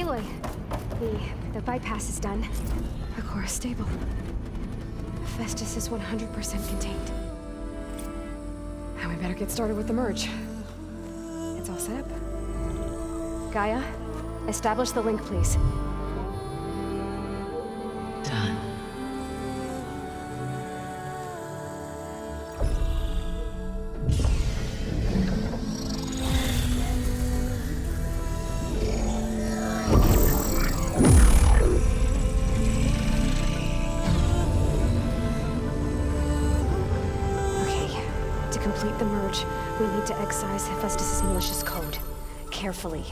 Anyway, the bypass is done. The core is stable. Hephaestus is 100% contained. Now we better get started with the merge. It's all set up. Gaia, establish the link, please. Done. To complete the merge, we need to excise Hephaestus' malicious code. Carefully.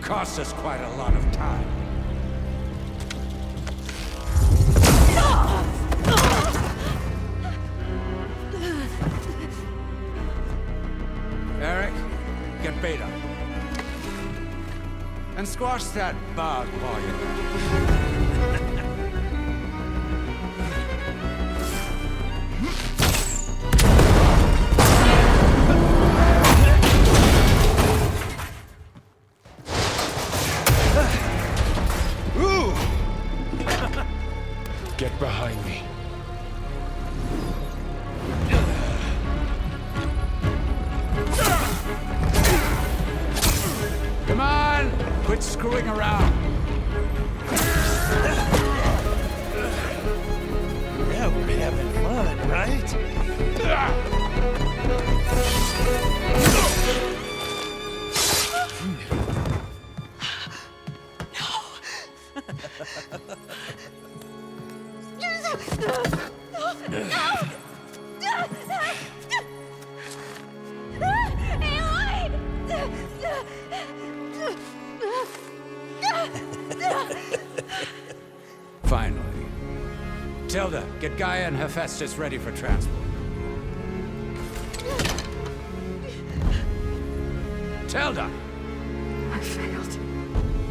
Cost us quite a lot of time. Eric, get Beta. And squash that bug while you're there. Get behind me. Come on! Quit screwing around. Yeah, we're having fun, right? Finally. Tilda, get Gaia and Hephaestus ready for transport. Tilda! I failed.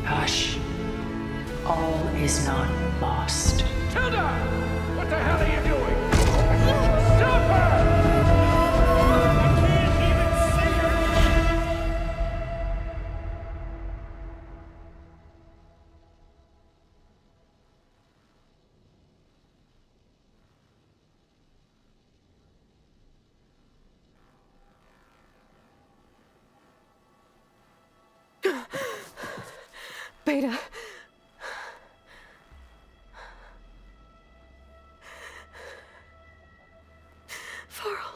Hush. All is not lost. Tilda! What the hell are you doing? Stop her! I can't even see her! Beta. Varl.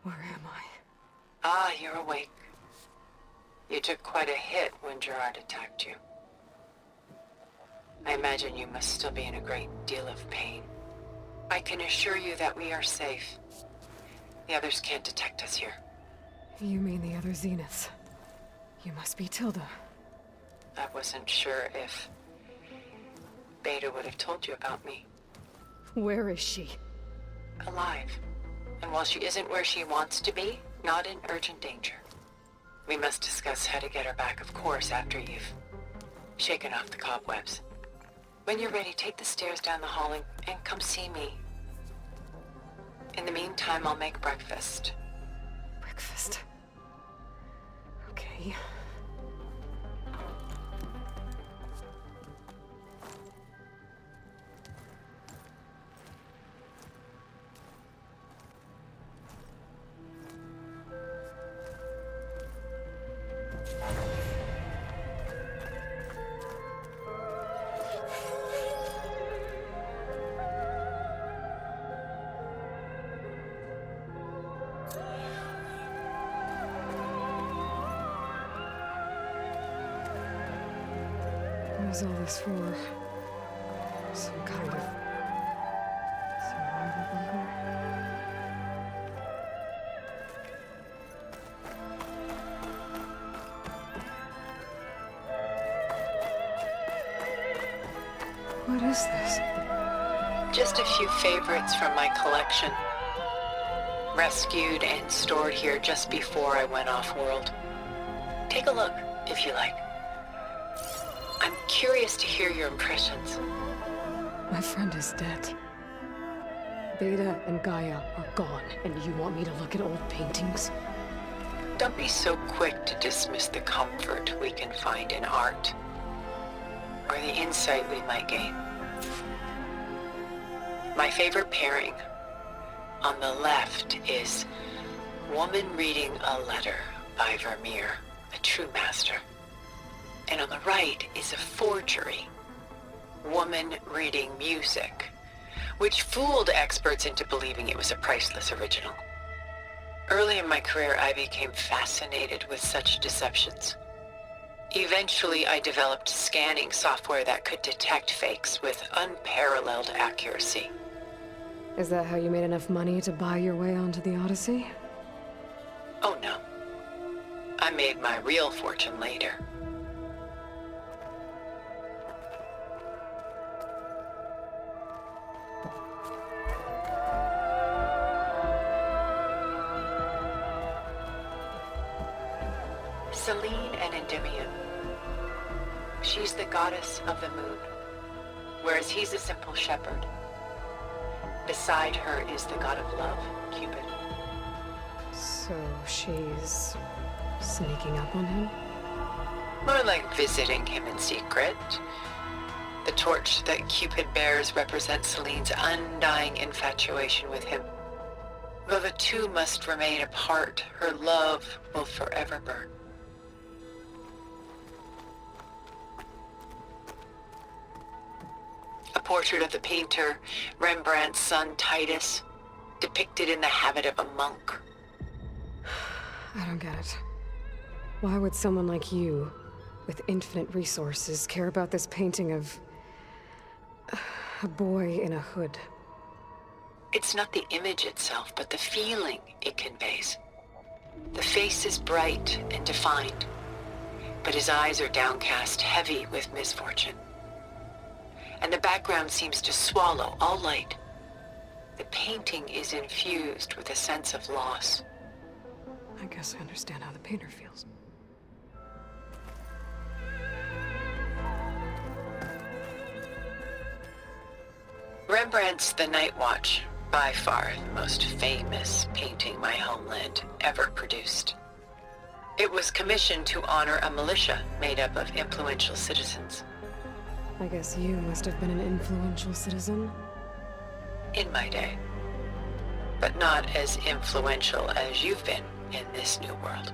Where am I? Ah, you're awake. You took quite a hit when Gerard attacked you. I imagine you must still be in a great deal of pain. I can assure you that we are safe. The others can't detect us here. You mean the other Zeniths? You must be Tilda. I wasn't sure if Beta would have told you about me. Where is she? alive. And while she isn't where she wants to be, not in urgent danger. We must discuss how to get her back, of course, after you've shaken off the cobwebs. When you're ready, take the stairs down the hall and come see me. In the meantime, I'll make breakfast. Breakfast. Okay. What is all this for? Some kind of survival bunker? What is this? Just a few favorites from my collection. Rescued and stored here just before I went off-world. Take a look, if you like. I'm curious to hear your impressions. My friend is dead. Beta and Gaia are gone, and you want me to look at old paintings? Don't be so quick to dismiss the comfort we can find in art, or the insight we might gain. My favorite pairing on the left is Woman Reading a Letter by Vermeer, a true master. And on the right is a forgery, Woman Reading Music, which fooled experts into believing it was a priceless original. Early in my career, I became fascinated with such deceptions. Eventually, I developed scanning software that could detect fakes with unparalleled accuracy. Is that how you made enough money to buy your way onto the Odyssey? Oh no. I made my real fortune later. Selene and Endymion. She's the goddess of the moon, whereas he's a simple shepherd. Beside her is the god of love, Cupid. So she's sneaking up on him? More like visiting him in secret. The torch that Cupid bears represents Selene's undying infatuation with him. Though the two must remain apart, her love will forever burn. A portrait of the painter, Rembrandt's son Titus, depicted in the habit of a monk. I don't get it. Why would someone like you, with infinite resources, care about this painting of a boy in a hood? It's not the image itself, but the feeling it conveys. The face is bright and defined, but his eyes are downcast, heavy with misfortune. And the background seems to swallow all light. The painting is infused with a sense of loss. I guess I understand how the painter feels. Rembrandt's The Night Watch, by far the most famous painting my homeland ever produced. It was commissioned to honor a militia made up of influential citizens. I guess you must have been an influential citizen. In my day. But not as influential as you've been in this new world.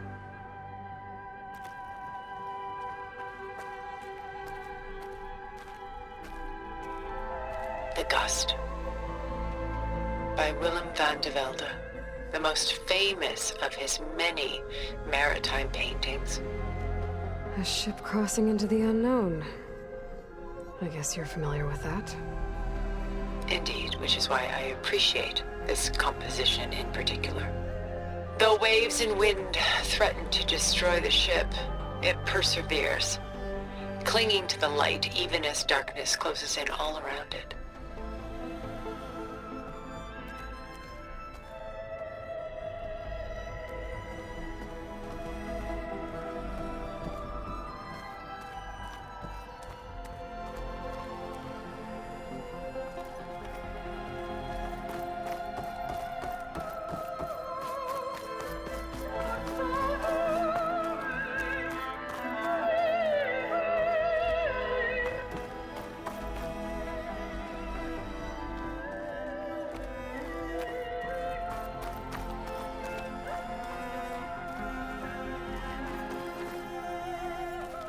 The Gust by Willem van de Velde, the most famous of his many maritime paintings. A ship crossing into the unknown. I guess you're familiar with that. Indeed, which is why I appreciate this composition in particular. Though waves and wind threaten to destroy the ship, it perseveres, clinging to the light even as darkness closes in all around it.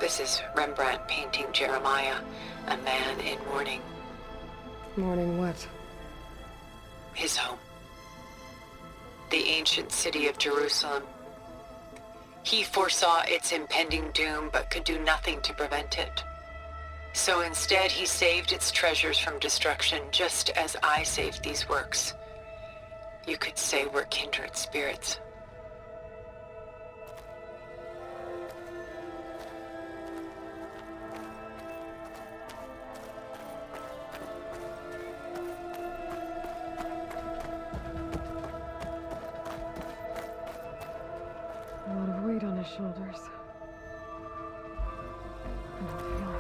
This is Rembrandt painting Jeremiah, a man in mourning. Mourning what? His home. The ancient city of Jerusalem. He foresaw its impending doom, but could do nothing to prevent it. So instead, he saved its treasures from destruction, just as I saved these works. You could say we're kindred spirits. A lot of weight on his shoulders. I don't feel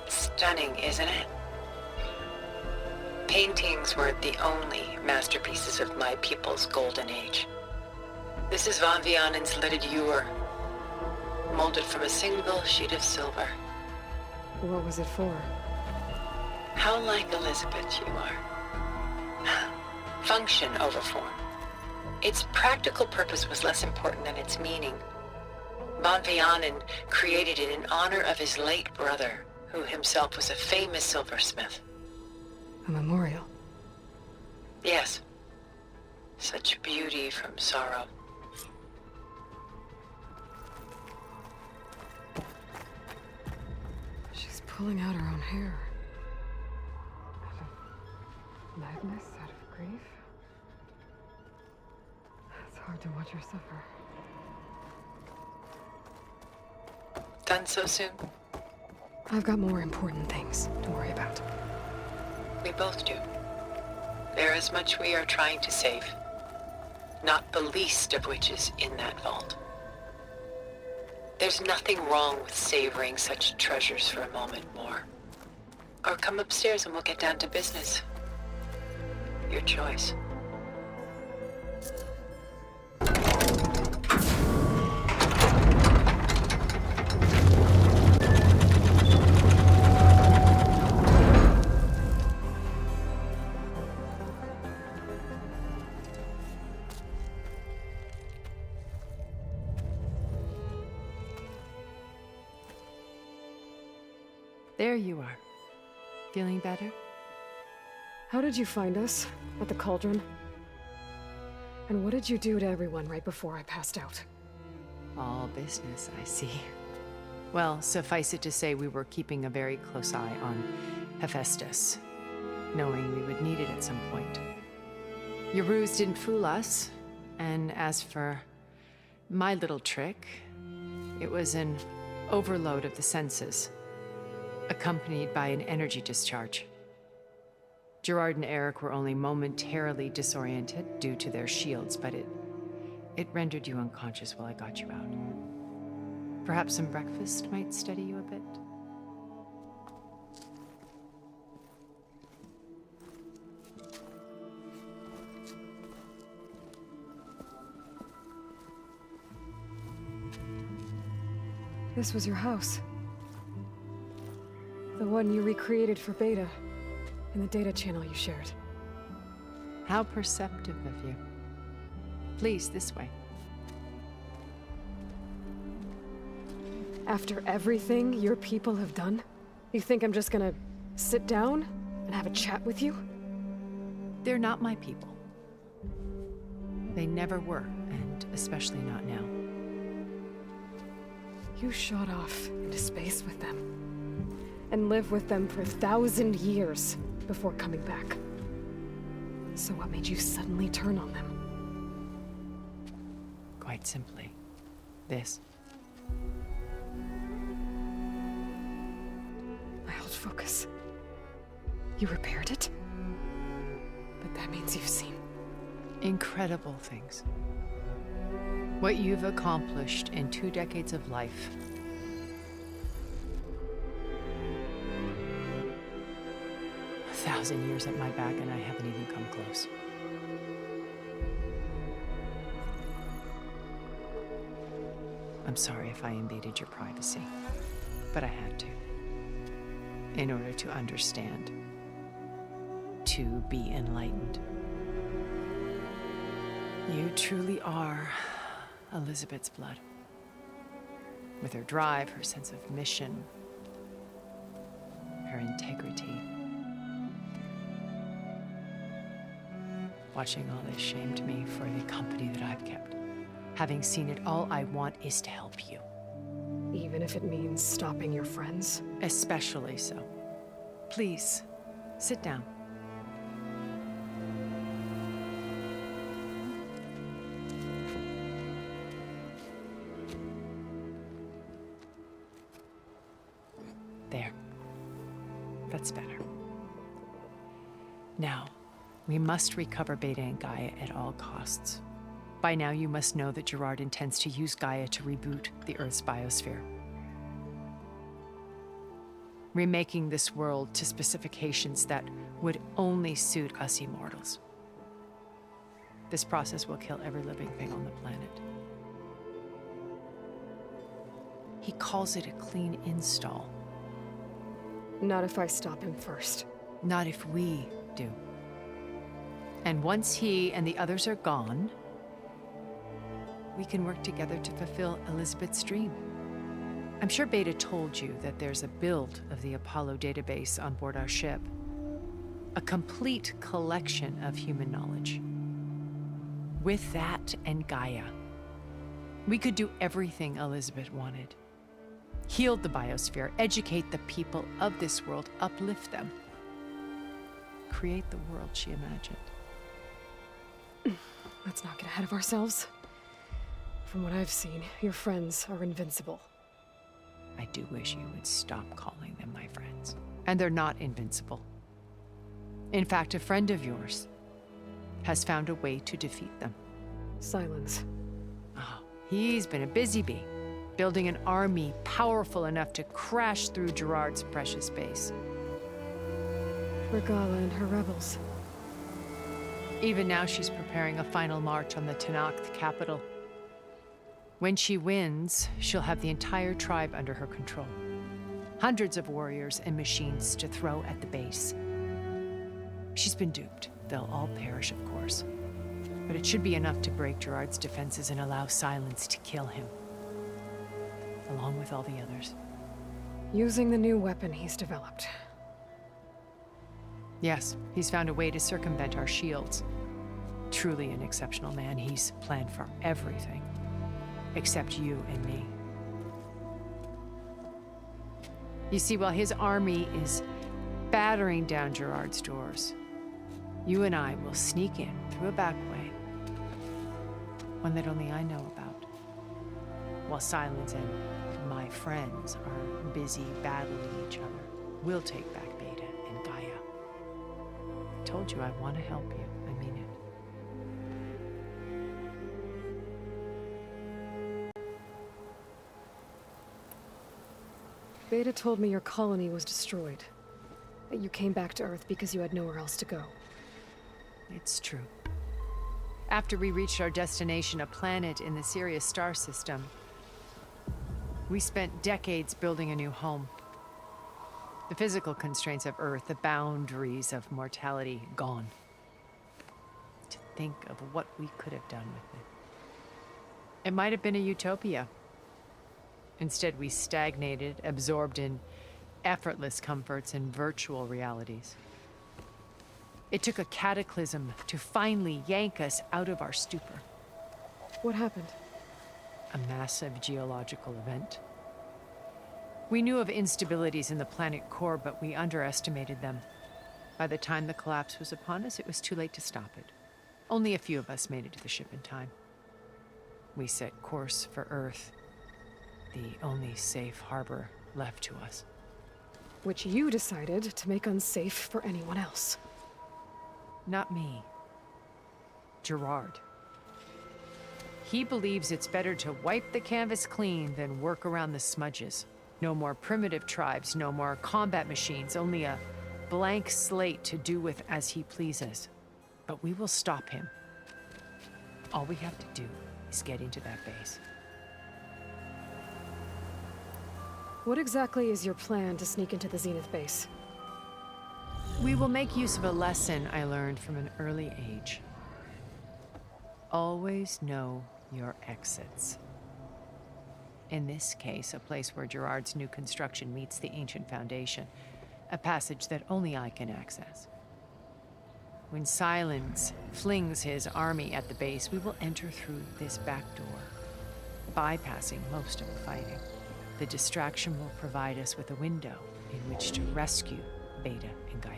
it. Stunning, isn't it? Paintings weren't the only masterpieces of my people's golden age. This is Von Vianen's lidded ewer, molded from a single sheet of silver. What was it for? How like Elizabeth you are. Function over form. Its practical purpose was less important than its meaning. Von Vianen created it in honor of his late brother, who himself was a famous silversmith. A memorial. Yes. Such beauty from sorrow. She's pulling out her own hair. Out of madness, out of grief. It's hard to watch her suffer. Done so soon? I've got more important things to worry about. We both do. There is much we are trying to save. Not the least of which is in that vault. There's nothing wrong with savoring such treasures for a moment more. Or come upstairs and we'll get down to business. Your choice. There you are. Feeling better? How did you find us? At the cauldron? And what did you do to everyone right before I passed out? All business, I see. Well, suffice it to say we were keeping a very close eye on Hephaestus, knowing we would need it at some point. Your ruse didn't fool us, and as for my little trick, it was an overload of the senses, accompanied by an energy discharge. Gerard and Eric were only momentarily disoriented due to their shields, but it rendered you unconscious while I got you out. Perhaps some breakfast might steady you a bit? This was your house. The one you recreated for Beta, in the data channel you shared. How perceptive of you. Please, this way. After everything your people have done, you think I'm just gonna sit down and have a chat with you? They're not my people. They never were, and especially not now. You shot off into space with them, and lived with them for 1,000 years before coming back. So what made you suddenly turn on them? Quite simply, this. I held focus. You repaired it? But that means you've seen. Incredible things. What you've accomplished in 2 decades of life. A 1,000 years at my back and I haven't even come close. I'm sorry if I invaded your privacy, but I had to. In order to understand. To be enlightened. You truly are Elizabeth's blood. With her drive, her sense of mission, her integrity. Watching all this shamed me for the company that I've kept. Having seen it, all I want is to help you. Even if it means stopping your friends? Especially so. Please, sit down. There. That's better. Now, we must recover Beta and Gaia at all costs. By now, you must know that Gerard intends to use Gaia to reboot the Earth's biosphere. Remaking this world to specifications that would only suit us immortals. This process will kill every living thing on the planet. He calls it a clean install. Not if I stop him first. Not if we do. And once he and the others are gone, we can work together to fulfill Elizabeth's dream. I'm sure Beta told you that there's a build of the Apollo database on board our ship. A complete collection of human knowledge. With that and Gaia, we could do everything Elizabeth wanted. Heal the biosphere, educate the people of this world, uplift them. Create the world she imagined. Let's not get ahead of ourselves. From what I've seen, your friends are invincible. I do wish you would stop calling them my friends. And they're not invincible. In fact, a friend of yours has found a way to defeat them. Silence. Oh, he's been a busy bee, building an army powerful enough to crash through Gerard's precious base. Regala and her rebels. Even now, she's preparing a final march on the Tenakth capital. When she wins, she'll have the entire tribe under her control. Hundreds of warriors and machines to throw at the base. She's been duped. They'll all perish, of course. But it should be enough to break Gerard's defenses and allow Silence to kill him. Along with all the others. Using the new weapon he's developed. Yes, he's found a way to circumvent our shields. Truly an exceptional man. He's planned for everything. Except you and me. You see, while his army is battering down Gerard's doors, you and I will sneak in through a back way. One that only I know about. While Silence and my friends are busy battling each other, we'll take back Beta and Gaia. I told you I want to help you. I mean it. Beta told me your colony was destroyed. That you came back to Earth because you had nowhere else to go. It's true. After we reached our destination, a planet in the Sirius star system, we spent decades building a new home. The physical constraints of Earth, the boundaries of mortality, gone. To think of what we could have done with it. It might have been a utopia. Instead, we stagnated, absorbed in effortless comforts and virtual realities. It took a cataclysm to finally yank us out of our stupor. What happened? A massive geological event. We knew of instabilities in the planet core, but we underestimated them. By the time the collapse was upon us, it was too late to stop it. Only a few of us made it to the ship in time. We set course for Earth, the only safe harbor left to us. Which you decided to make unsafe for anyone else. Not me. Gerard. He believes it's better to wipe the canvas clean than work around the smudges. No more primitive tribes, no more combat machines, only a blank slate to do with as he pleases. But we will stop him. All we have to do is get into that base. What exactly is your plan to sneak into the Zenith base? We will make use of a lesson I learned from an early age. Always know your exits. In this case, a place where Gerard's new construction meets the ancient foundation, a passage that only I can access. When Silence flings his army at the base, we will enter through this back door, bypassing most of the fighting. The distraction will provide us with a window in which to rescue Beta and Gaia.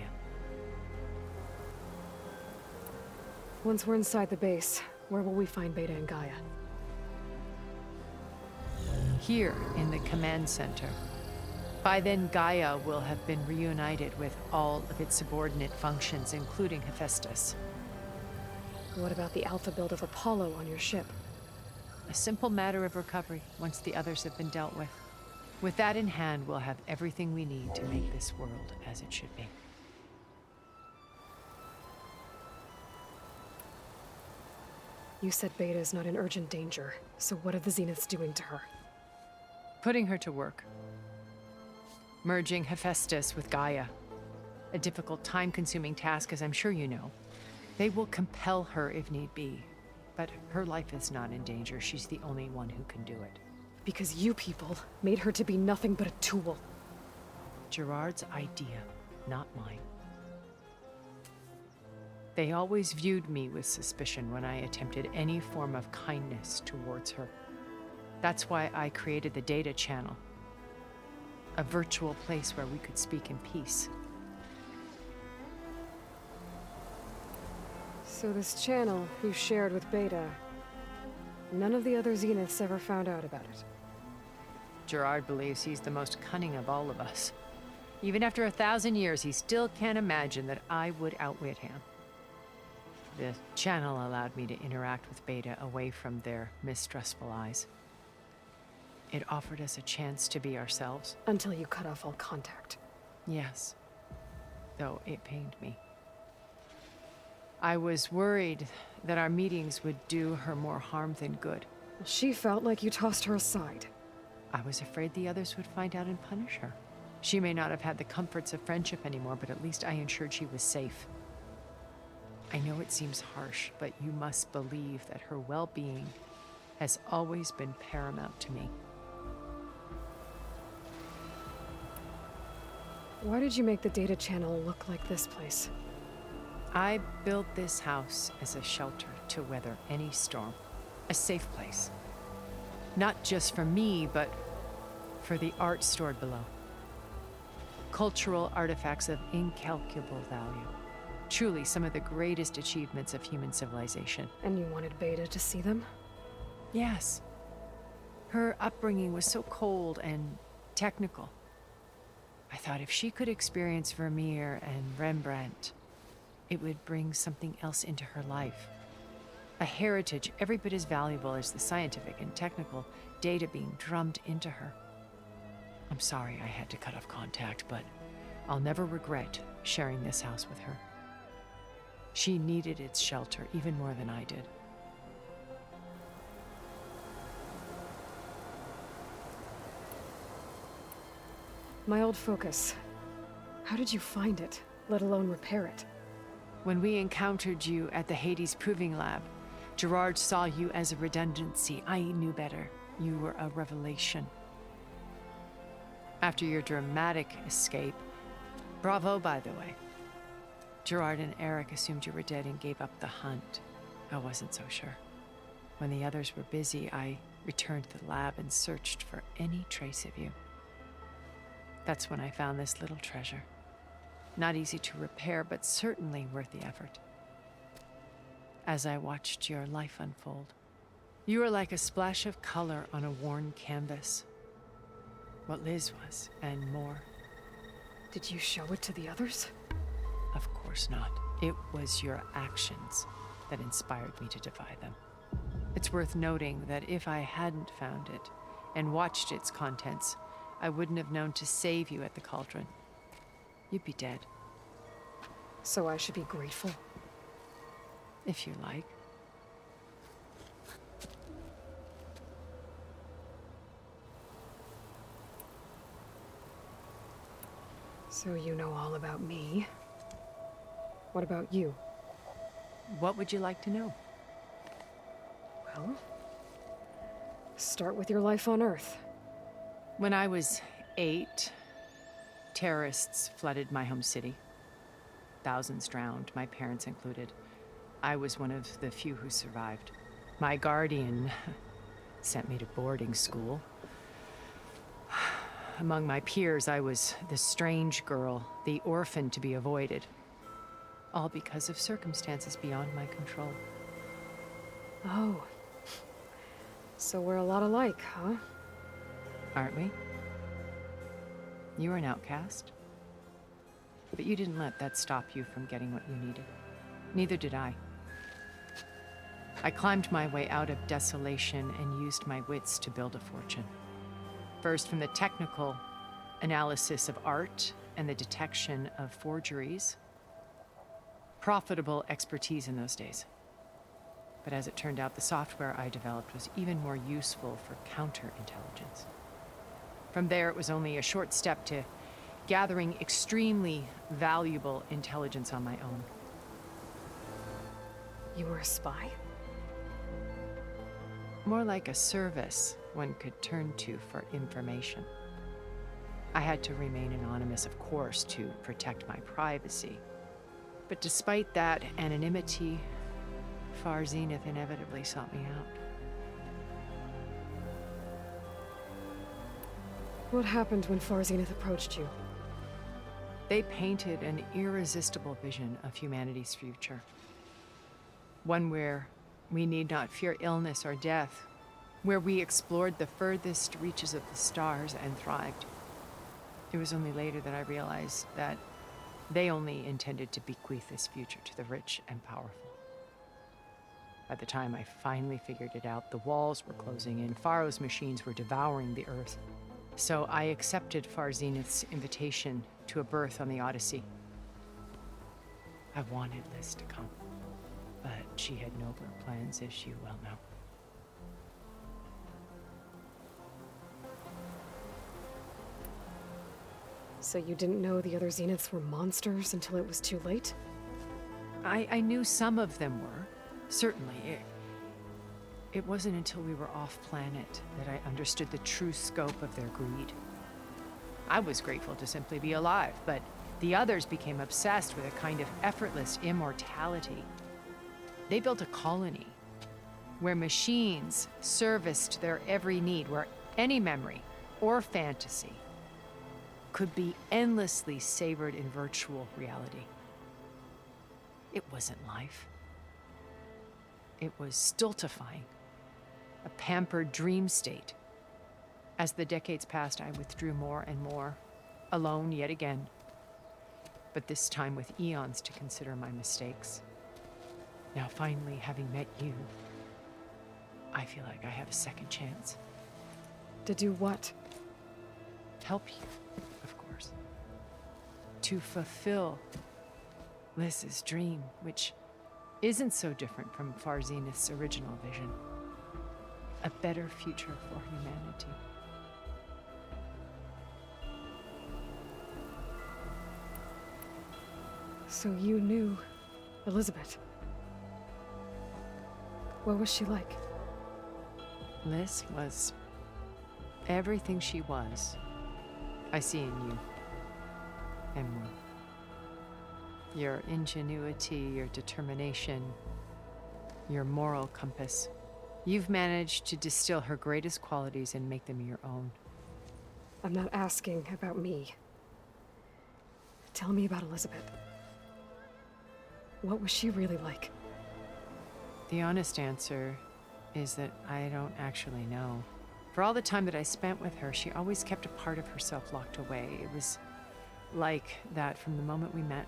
Once we're inside the base, where will we find Beta and Gaia? Here in the command center. By then, Gaia will have been reunited with all of its subordinate functions, including Hephaestus. What about the alpha build of Apollo on your ship? A simple matter of recovery once the others have been dealt with. With that in hand, we'll have everything we need to make this world as it should be. You said Beta is not in urgent danger, so what are the Zeniths doing to her? Putting her to work. Merging Hephaestus with Gaia. A difficult, time-consuming task, as I'm sure you know. They will compel her if need be. But her life is not in danger. She's the only one who can do it. Because you people made her to be nothing but a tool. Gerard's idea, not mine. They always viewed me with suspicion when I attempted any form of kindness towards her. That's why I created the data channel. A virtual place where we could speak in peace. So this channel you shared with Beta, none of the other Zeniths ever found out about it. Gerard believes he's the most cunning of all of us. Even after 1,000 years, he still can't imagine that I would outwit him. The channel allowed me to interact with Beta away from their mistrustful eyes. It offered us a chance to be ourselves. Until you cut off all contact. Yes, though it pained me. I was worried that our meetings would do her more harm than good. She felt like you tossed her aside. I was afraid the others would find out and punish her. She may not have had the comforts of friendship anymore, but at least I ensured she was safe. I know it seems harsh, but you must believe that her well-being has always been paramount to me. Why did you make the data channel look like this place? I built this house as a shelter to weather any storm. A safe place. Not just for me, but for the art stored below. Cultural artifacts of incalculable value. Truly some of the greatest achievements of human civilization. And you wanted Beta to see them? Yes. Her upbringing was so cold and technical. I thought if she could experience Vermeer and Rembrandt, it would bring something else into her life. A heritage every bit as valuable as the scientific and technical data being drummed into her. I'm sorry I had to cut off contact, but I'll never regret sharing this house with her. She needed its shelter even more than I did. My old focus. How did you find it, let alone repair it? When we encountered you at the Hades Proving Lab, Gerard saw you as a redundancy. I knew better. You were a revelation. After your dramatic escape, bravo, by the way. Gerard and Eric assumed you were dead and gave up the hunt. I wasn't so sure. When the others were busy, I returned to the lab and searched for any trace of you. That's when I found this little treasure. Not easy to repair, but certainly worth the effort. As I watched your life unfold, you were like a splash of color on a worn canvas. What Liz was, and more. Did you show it to the others? Of course not. It was your actions that inspired me to defy them. It's worth noting that if I hadn't found it and watched its contents, I wouldn't have known to save you at the cauldron. You'd be dead. So I should be grateful? If you like. So you know all about me. What about you? What would you like to know? Well, Start with your life on Earth. When I was 8, terrorists flooded my home city. Thousands drowned, my parents included. I was one of the few who survived. My guardian sent me to boarding school. Among my peers, I was the strange girl, the orphan to be avoided. All because of circumstances beyond my control. Oh. So we're a lot alike, huh? Aren't we? You were an outcast. But you didn't let that stop you from getting what you needed. Neither did I. I climbed my way out of desolation and used my wits to build a fortune. First, from the technical analysis of art and the detection of forgeries. Profitable expertise in those days. But as it turned out, the software I developed was even more useful for counterintelligence. From there, it was only a short step to gathering extremely valuable intelligence on my own. You were a spy? More like a service one could turn to for information. I had to remain anonymous, of course, to protect my privacy. But despite that anonymity, Far Zenith inevitably sought me out. What happened when Far Zenith approached you? They painted an irresistible vision of humanity's future. One where we need not fear illness or death, where we explored the furthest reaches of the stars and thrived. It was only later that I realized that they only intended to bequeath this future to the rich and powerful. By the time I finally figured it out, the walls were closing in, Pharaoh's machines were devouring the earth. So I accepted Far Zenith's invitation to a berth on the Odyssey. I wanted Liz to come, but she had nobler plans, as you well know. So you didn't know the other Zeniths were monsters until it was too late? I knew some of them were, certainly. It wasn't until we were off-planet that I understood the true scope of their greed. I was grateful to simply be alive, but the others became obsessed with a kind of effortless immortality. They built a colony where machines serviced their every need, where any memory or fantasy could be endlessly savored in virtual reality. It wasn't life. It was stultifying, a pampered dream state. As the decades passed, I withdrew more and more, alone yet again, but this time with eons to consider my mistakes. Now finally, having met you, I feel like I have a second chance. To do what? Help you, of course. To fulfill Liz's dream, which isn't so different from Far Zenith's original vision. A better future for humanity. So you knew Elizabeth. What was she like? Liz was everything she was. I see in you. And more. Your ingenuity, your determination, your moral compass. You've managed to distill her greatest qualities and make them your own. I'm not asking about me. Tell me about Elizabeth. What was she really like? The honest answer is that I don't actually know. For all the time that I spent with her, she always kept a part of herself locked away. It was like that from the moment we met.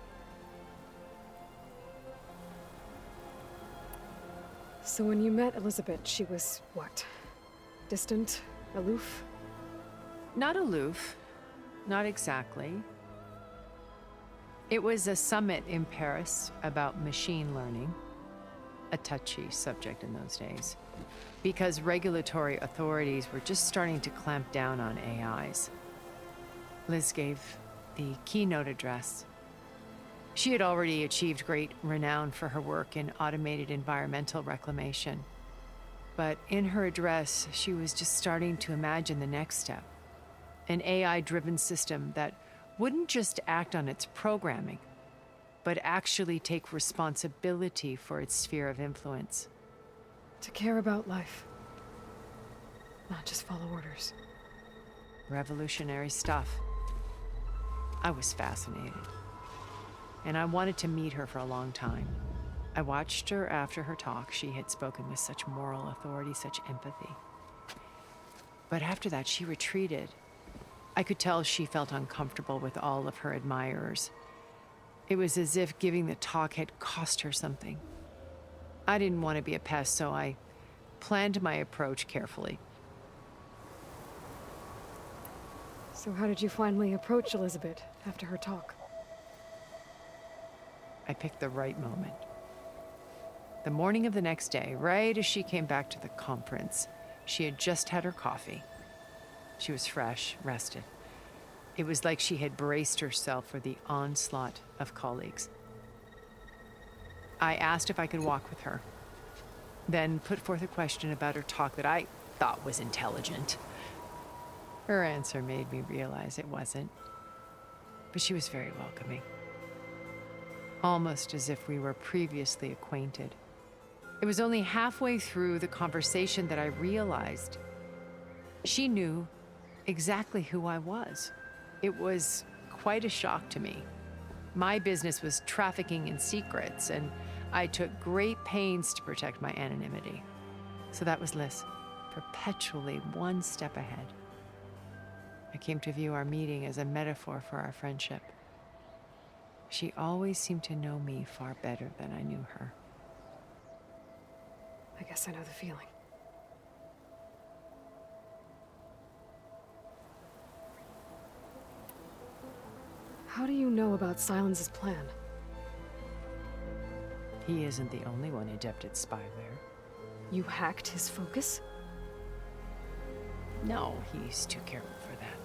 So when you met Elizabeth, she was what? Distant? Aloof? Not aloof. Not exactly. It was a summit in Paris about machine learning. A touchy subject in those days. Because regulatory authorities were just starting to clamp down on AIs. Liz gave the keynote address. She had already achieved great renown for her work in automated environmental reclamation. But in her address, she was just starting to imagine the next step. An AI-driven system that wouldn't just act on its programming, but actually take responsibility for its sphere of influence. To care about life. Not just follow orders. Revolutionary stuff. I was fascinated. And I wanted to meet her for a long time. I watched her after her talk. She had spoken with such moral authority, such empathy. But after that, she retreated. I could tell she felt uncomfortable with all of her admirers. It was as if giving the talk had cost her something. I didn't want to be a pest, so I planned my approach carefully. So how did you finally approach Elizabeth after her talk? I picked the right moment. The morning of the next day, right as she came back to the conference, she had just had her coffee. She was fresh, rested. It was like she had braced herself for the onslaught of colleagues. I asked if I could walk with her, then put forth a question about her talk that I thought was intelligent. Her answer made me realize it wasn't, but she was very welcoming. Almost as if we were previously acquainted. It was only halfway through the conversation that I realized she knew exactly who I was. It was quite a shock to me. My business was trafficking in secrets, and I took great pains to protect my anonymity. So that was Liz, perpetually one step ahead. I came to view our meeting as a metaphor for our friendship. She always seemed to know me far better than I knew her. I guess I know the feeling. How do you know about Silence's plan? He isn't the only one adept at spyware. You hacked his focus? No, he's too careful for that.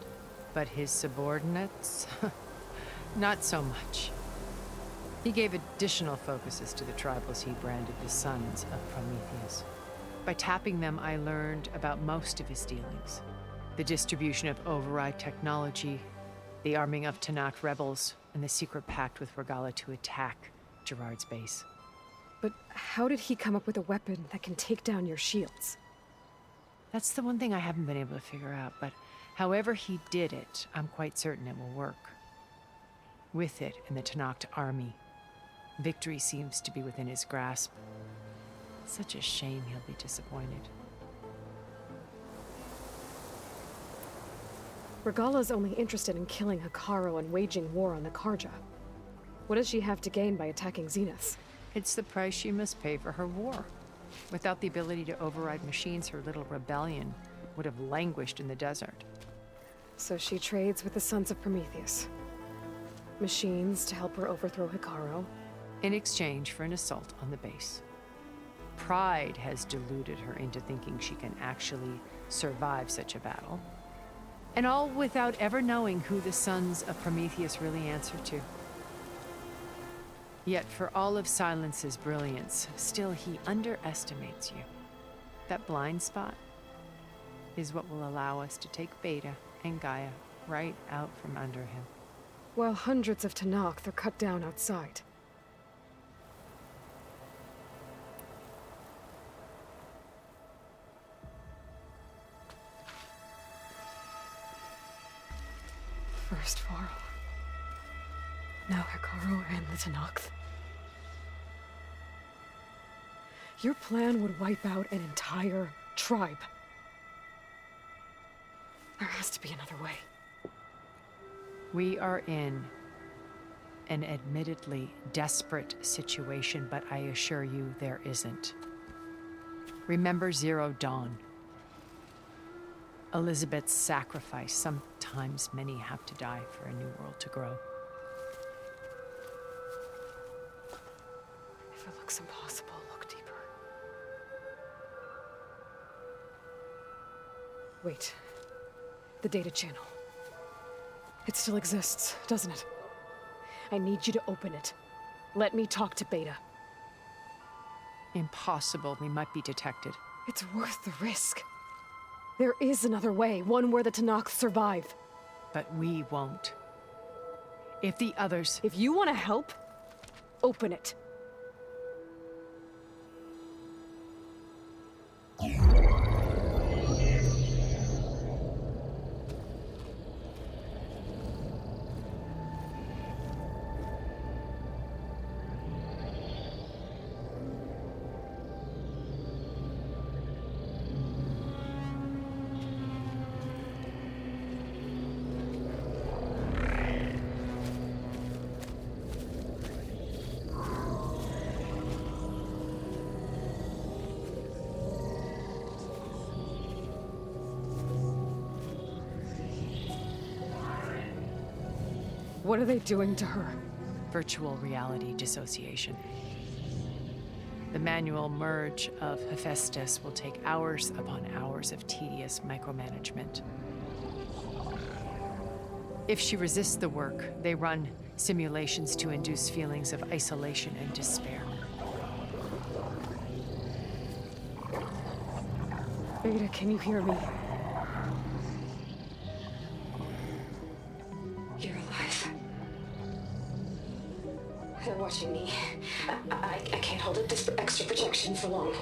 But his subordinates? Not so much. He gave additional focuses to the tribals he branded the Sons of Prometheus. By tapping them, I learned about most of his dealings. The distribution of override technology, the arming of Tanakh rebels, and the secret pact with Regala to attack Gerard's base. But how did he come up with a weapon that can take down your shields? That's the one thing I haven't been able to figure out, but however he did it, I'm quite certain it will work. With it and the Tanakh army, victory seems to be within his grasp. Such a shame he'll be disappointed. Regala's only interested in killing Hekarro and waging war on the Karja. What does she have to gain by attacking Zenith? It's the price she must pay for her war. Without the ability to override machines, her little rebellion would have languished in the desert. So she trades with the Sons of Prometheus. Machines to help her overthrow Hekarro. In exchange for an assault on the base. Pride has deluded her into thinking she can actually survive such a battle. And all without ever knowing who the Sons of Prometheus really answer to. Yet for all of Silence's brilliance, still he underestimates you. That blind spot is what will allow us to take Beta and Gaia right out from under him. While hundreds of Tanakh are cut down outside. First Varl. Now Hekarro and the Tanakh. Your plan would wipe out an entire tribe. There has to be another way. We are in an admittedly desperate situation, but I assure you there isn't. Remember Zero Dawn. Elizabeth's sacrifice. Sometimes many have to die for a new world to grow. If it looks impossible, look deeper. Wait. The data channel. It still exists, doesn't it? I need you to open it. Let me talk to Beta. Impossible. We might be detected. It's worth the risk. There is another way, one where the Tanakh survive. But we won't. If the others... If you want to help, open it. What are they doing to her? Virtual reality dissociation. The manual merge of Hephaestus will take hours upon hours of tedious micromanagement. If she resists the work, they run simulations to induce feelings of isolation and despair. Beta, can you hear me? You're alive. They're watching me. I can't hold up this extra protection for long.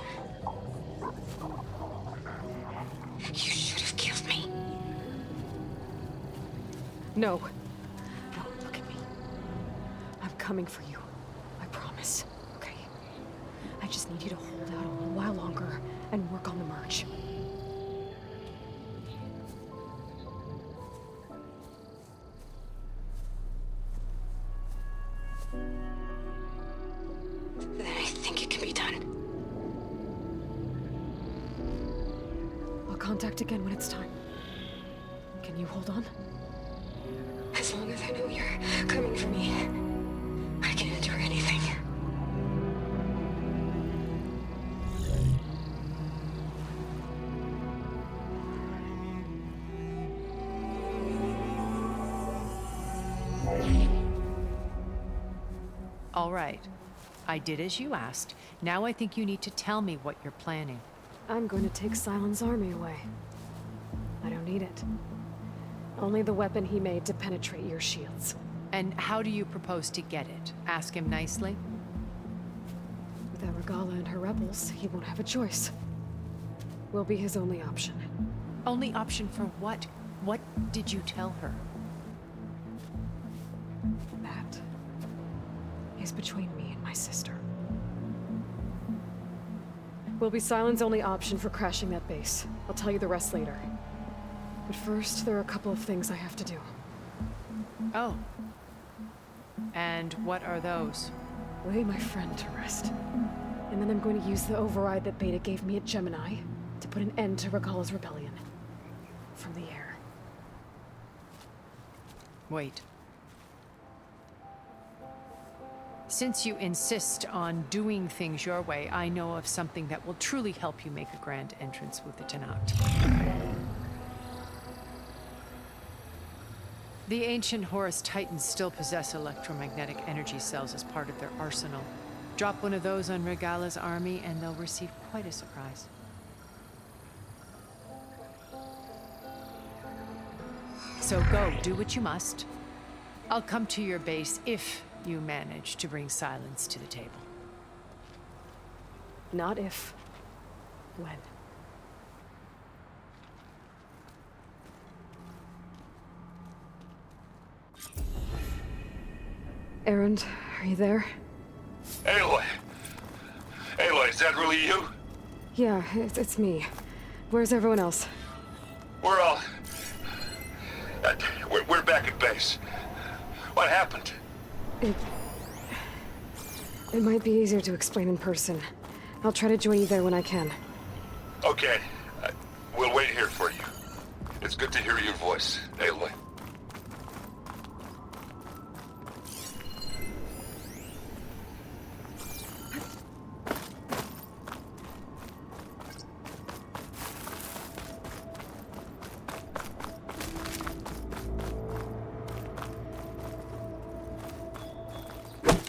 You should have killed me. No. No, look at me. I'm coming for you. I promise. Okay? I just need you to hold out a little while longer and work on the merge. Then I think it can be done. I'll contact again when it's time. Can you hold on? As long as I know you're coming for me, I can endure anything. All right. I did as you asked. Now I think you need to tell me what you're planning. I'm going to take Silent's army away. I don't need it. Only the weapon he made to penetrate your shields. And how do you propose to get it? Ask him nicely? Without Regala and her rebels, he won't have a choice. We'll be his only option. Only option for what? What did you tell her? That is between me and my sister. Will be Silent's only option for crashing that base. I'll tell you the rest later. But first, there are a couple of things I have to do. Oh. And what are those? Lay my friend to rest. And then I'm going to use the override that Beta gave me at Gemini to put an end to Regala's rebellion. From the air. Wait. Since you insist on doing things your way, I know of something that will truly help you make a grand entrance with the Tænacht. The ancient Horus Titans still possess electromagnetic energy cells as part of their arsenal. Drop one of those on Regala's army and they'll receive quite a surprise. So go, do what you must. I'll come to your base if you manage to bring Silence to the table. Not if. When. Erend, are you there? Aloy! Aloy, is that really you? Yeah, it's me. Where's everyone else? We're all... we're back at base. What happened? It might be easier to explain in person. I'll try to join you there when I can. Okay. We'll wait here for you. It's good to hear your voice, Aloy.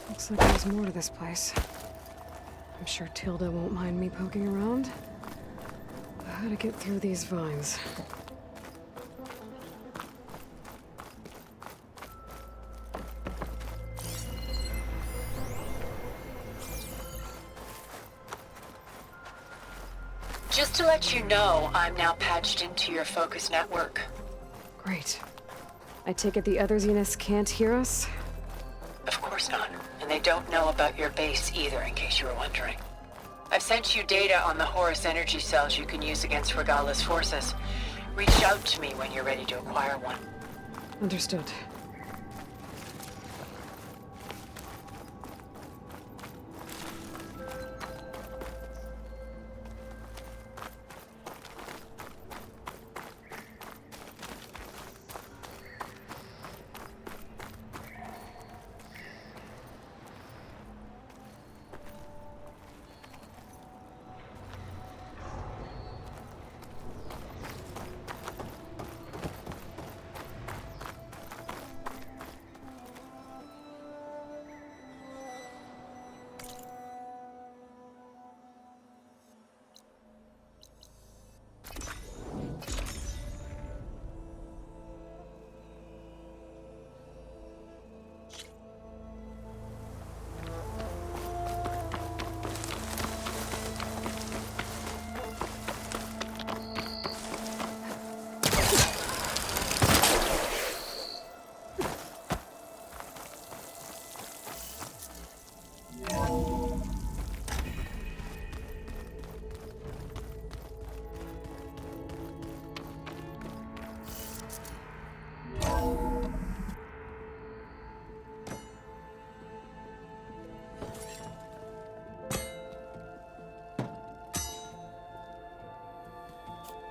Looks like there's more to this place. I'm sure Tilda won't mind me poking around. Gotta get through these vines. Just to let you know, I'm now patched into your focus network. Great. I take it the other Zeniths can't hear us? Of course not. And they don't know about your base either, in case you were wondering. I've sent you data on the Horus energy cells you can use against Regala's forces. Reach out to me when you're ready to acquire one. Understood.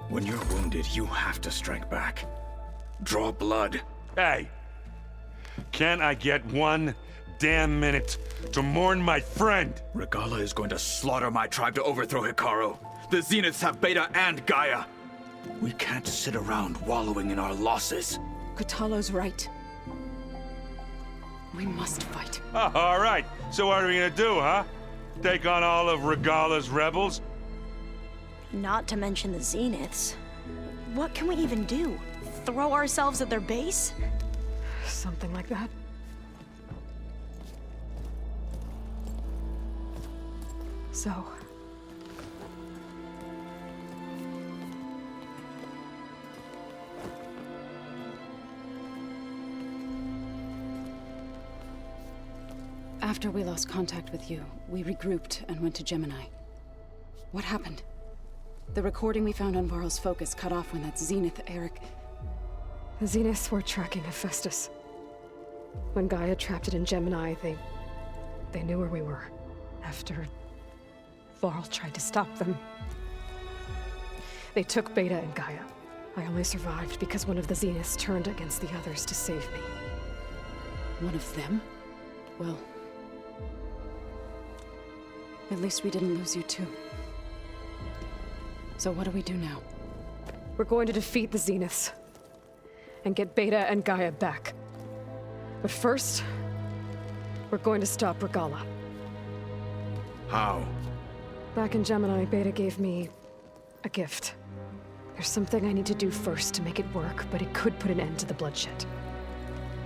When you're wounded, you have to strike back. Draw blood. Hey! Can't I get one damn minute to mourn my friend? Regala is going to slaughter my tribe to overthrow Hikaru. The Zeniths have Beta and Gaia. We can't sit around wallowing in our losses. Kotallo's right. We must fight. Oh, all right. So what are we gonna do, huh? Take on all of Regala's rebels? Not to mention the Zeniths. What can we even do? Throw ourselves at their base? Something like that. So... After we lost contact with you, we regrouped and went to Gemini. What happened? The recording we found on Varl's focus cut off when that Zenith, Eric... The Zeniths were tracking Hephaestus. When Gaia trapped it in Gemini, they knew where we were. After Varl tried to stop them. They took Beta and Gaia. I only survived because one of the Zeniths turned against the others to save me. One of them? Well... at least we didn't lose you too. So what do we do now? We're going to defeat the Zeniths. And get Beta and Gaia back. But first, we're going to stop Regala. How? Back in Gemini, Beta gave me a gift. There's something I need to do first to make it work, but it could put an end to the bloodshed.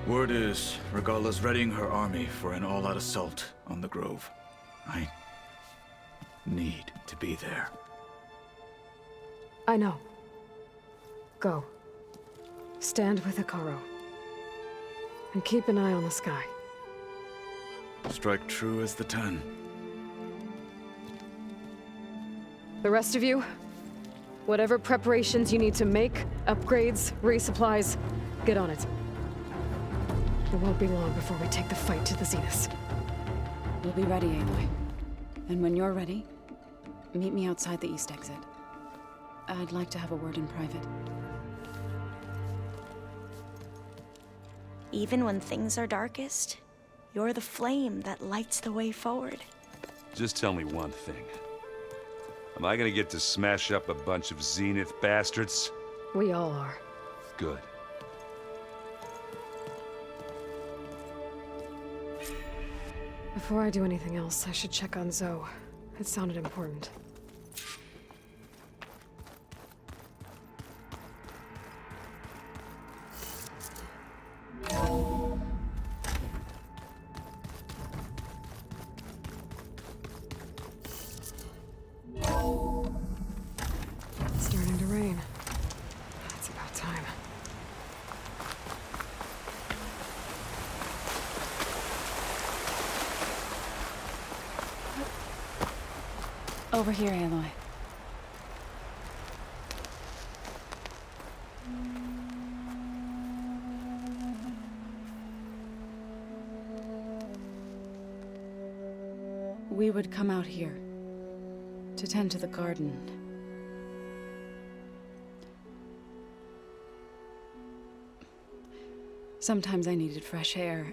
Word is, Regala's readying her army for an all-out assault on the Grove. I need to be there. I know. Go. Stand with Hikaru. And keep an eye on the sky. Strike true as the 10. The rest of you, whatever preparations you need to make, upgrades, resupplies, get on it. It won't be long before we take the fight to the Zeniths. We'll be ready, Aloy. And when you're ready, meet me outside the east exit. I'd like to have a word in private. Even when things are darkest, you're the flame that lights the way forward. Just tell me one thing. Am I gonna get to smash up a bunch of Zenith bastards? We all are. Good. Before I do anything else, I should check on Zoe. It sounded important. Over here, Aloy. We would come out here to tend to the garden. Sometimes I needed fresh air.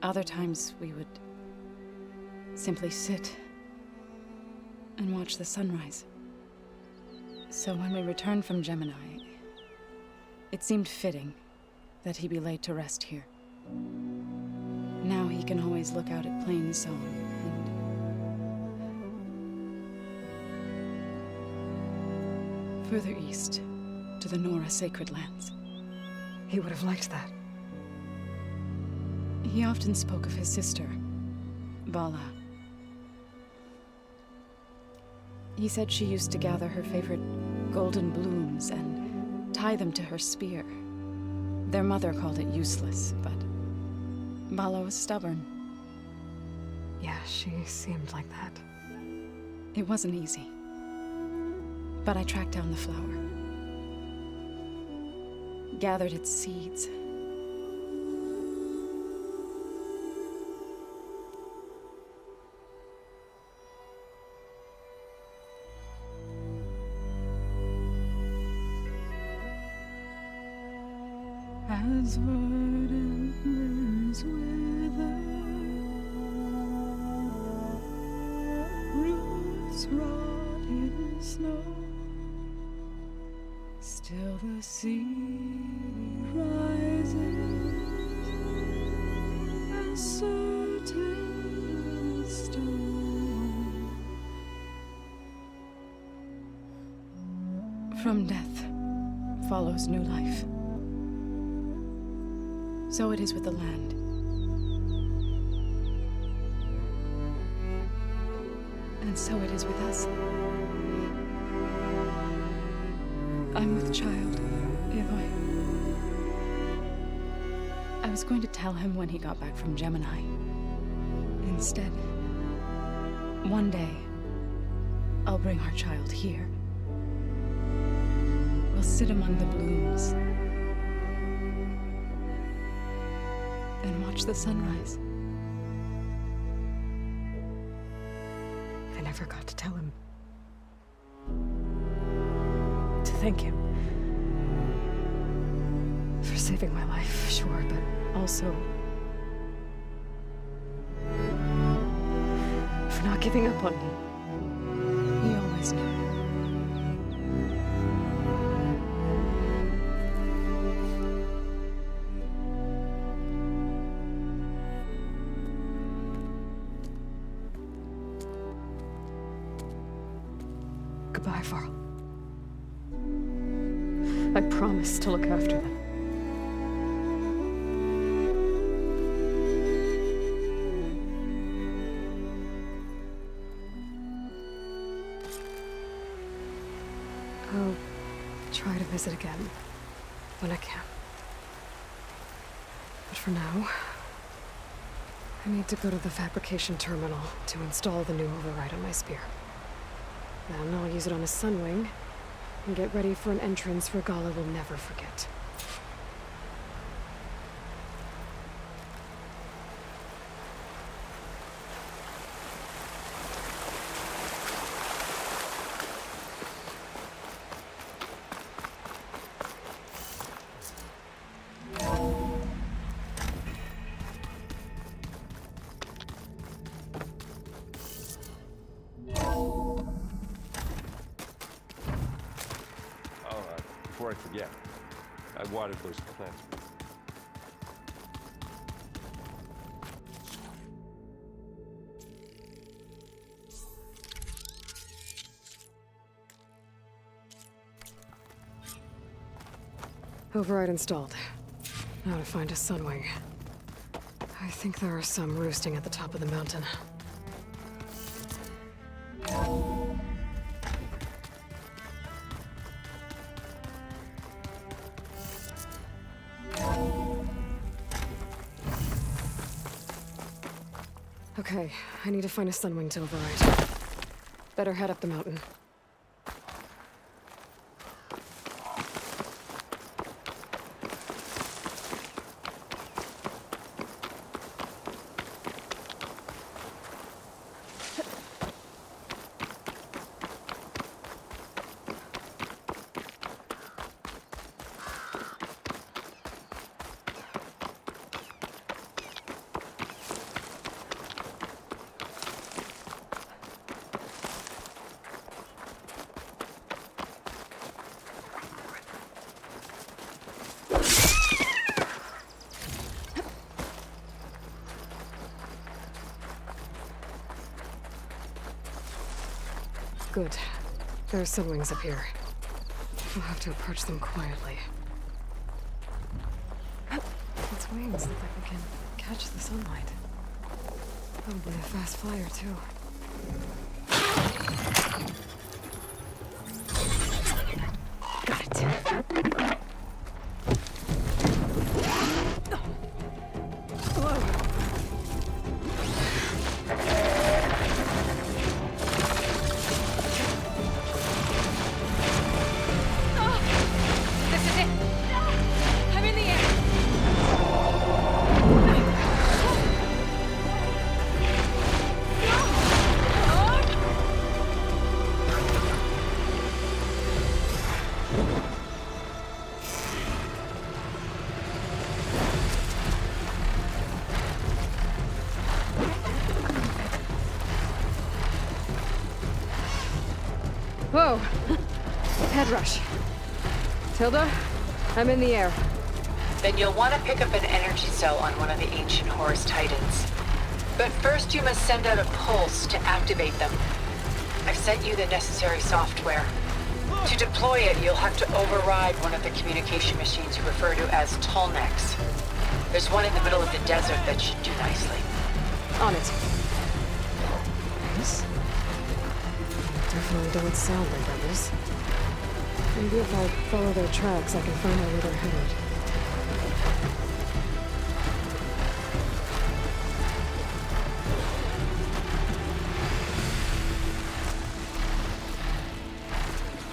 Other times we would simply sit and watch the sunrise. So when we returned from Gemini, it seemed fitting that he be laid to rest here. Now he can always look out at Plain Zone and further east to the Nora Sacred Lands. He would have liked that. He often spoke of his sister, Vala. He said she used to gather her favorite golden blooms and tie them to her spear. Their mother called it useless, but Vala was stubborn. Yeah, she seemed like that. It wasn't easy. But I tracked down the flower. Gathered its seeds. As verdant limbs wither, roots rot in snow, still the sea rises as certain as stone. From death follows new life. So it is with the land. And so it is with us. I'm with child, Aloy. I was going to tell him when he got back from Gemini. Instead, one day, I'll bring our child here. We'll sit among the blooms and watch the sunrise. I never got to tell him. To thank him. For saving my life, sure, but also for not giving up on me. He always knew. Goodbye, Varl. I promise to look after them. I'll try to visit again when I can. But for now, I need to go to the fabrication terminal to install the new override on my spear. Then I'll use it on a sunwing and get ready for an entrance Regala will never forget. Before I forget, I watered those plants. Override installed. Now to find a sunwing. I think there are some roosting at the top of the mountain. Okay, I need to find a sunwing to override. Better head up the mountain. Good. There are sunwings up here. I'll have to approach them quietly. Its wings look like they can catch the sunlight. Probably a fast flyer, too. Got it. Whoa! Head rush. Tilda, I'm in the air. Then you'll want to pick up an energy cell on one of the ancient Horus Titans. But first you must send out a pulse to activate them. I've sent you the necessary software. To deploy it, you'll have to override one of the communication machines you refer to as Tallnecks. There's one in the middle of the desert that should do nicely. On it. Yes? Definitely don't sound like rebels. Maybe if I follow their tracks, I can find out where they're headed.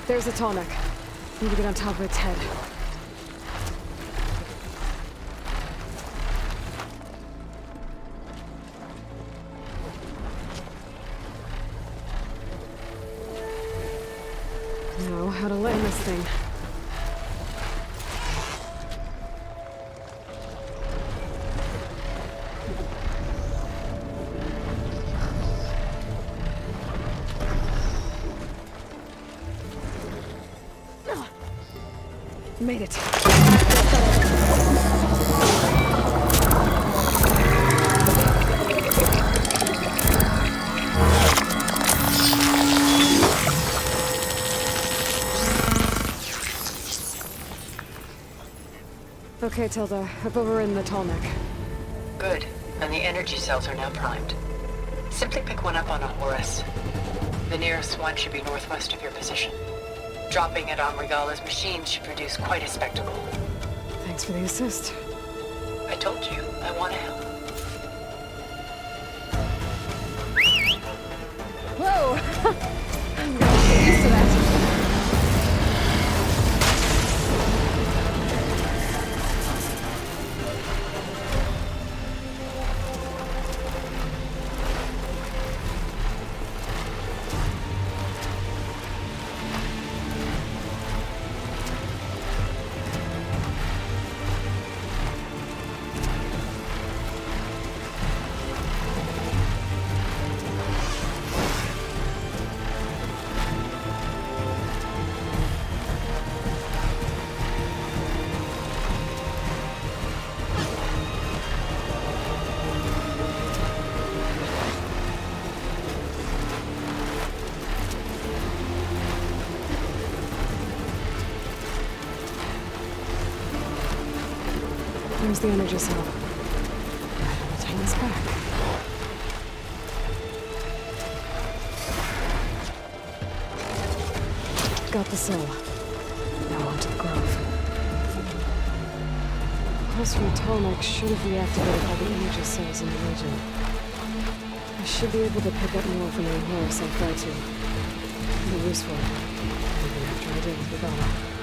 There's a Tallneck. Need to get on top of its head. Know how to land this thing. Made it. Okay, Tilda. I've overridden the Tallneck. Good. And the energy cells are now primed. Simply pick one up on a Horus. The nearest one should be northwest of your position. Dropping it on Regala's machine should produce quite a spectacle. Thanks for the assist. I told you, I want to help. Whoa! I'm gonna get used to that. There's the energy cell. Turn this back. Got the cell. Now onto the grove. Pulse from Tallneck should have reactivated all the energy cells in the region. I should be able to pick up more from the horse I'll try to. Be useful, even after I deal with Regala.